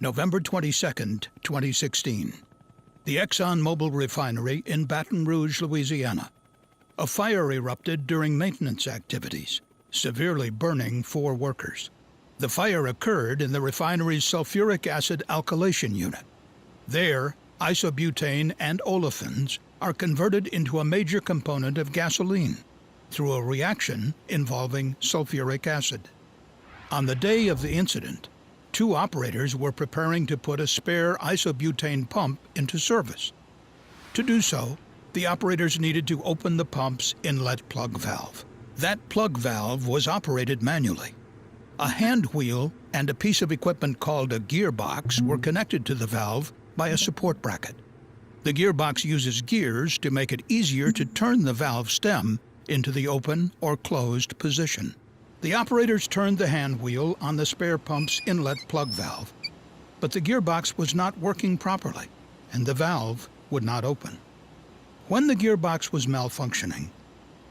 November 22, 2016. The ExxonMobil refinery in Baton Rouge, Louisiana. A fire erupted during maintenance activities, severely burning 4 workers. The fire occurred in the refinery's sulfuric acid alkylation unit. There, isobutane and olefins are converted into a major component of gasoline through a reaction involving sulfuric acid. On the day of the incident, 2 operators were preparing to put a spare isobutane pump into service. To do so, the operators needed to open the pump's inlet plug valve. That plug valve was operated manually. A hand wheel and a piece of equipment called a gearbox were connected to the valve by a support bracket. The gearbox uses gears to make it easier to turn the valve stem into the open or closed position. The operators turned the hand wheel on the spare pump's inlet plug valve, but the gearbox was not working properly, and the valve would not open. When the gearbox was malfunctioning,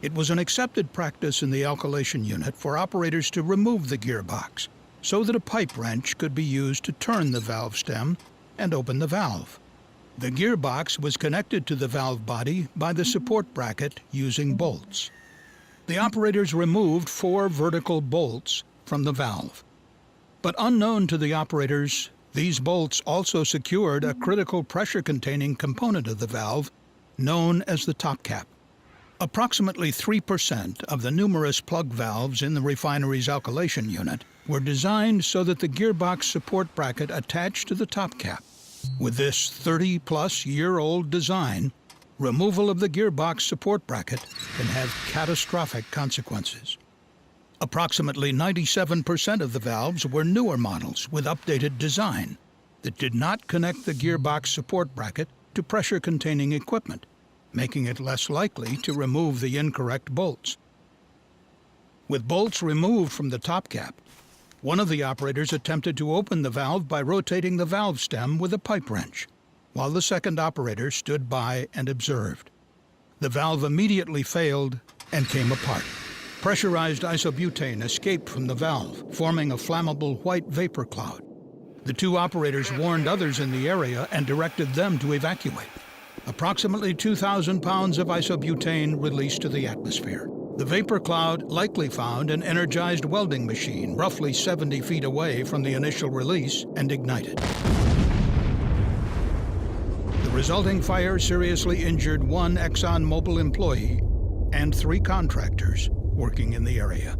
it was an accepted practice in the alkylation unit for operators to remove the gearbox so that a pipe wrench could be used to turn the valve stem and open the valve. The gearbox was connected to the valve body by the support bracket using bolts. The operators removed 4 vertical bolts from the valve. But unknown to the operators, these bolts also secured a critical pressure-containing component of the valve known as the top cap. Approximately 3% of the numerous plug valves in the refinery's alkylation unit were designed so that the gearbox support bracket attached to the top cap. With this 30-plus-year-old design, removal of the gearbox support bracket can have catastrophic consequences. Approximately 97% of the valves were newer models with updated design that did not connect the gearbox support bracket to pressure-containing equipment, making it less likely to remove the incorrect bolts. With bolts removed from the top cap, one of the operators attempted to open the valve by rotating the valve stem with a pipe wrench, while the second operator stood by and observed. The valve immediately failed and came apart. Pressurized isobutane escaped from the valve, forming a flammable white vapor cloud. The 2 operators warned others in the area and directed them to evacuate. Approximately 2,000 pounds of isobutane released to the atmosphere. The vapor cloud likely found an energized welding machine roughly 70 feet away from the initial release and ignited. The resulting fire seriously injured 1 ExxonMobil employee and 3 contractors working in the area.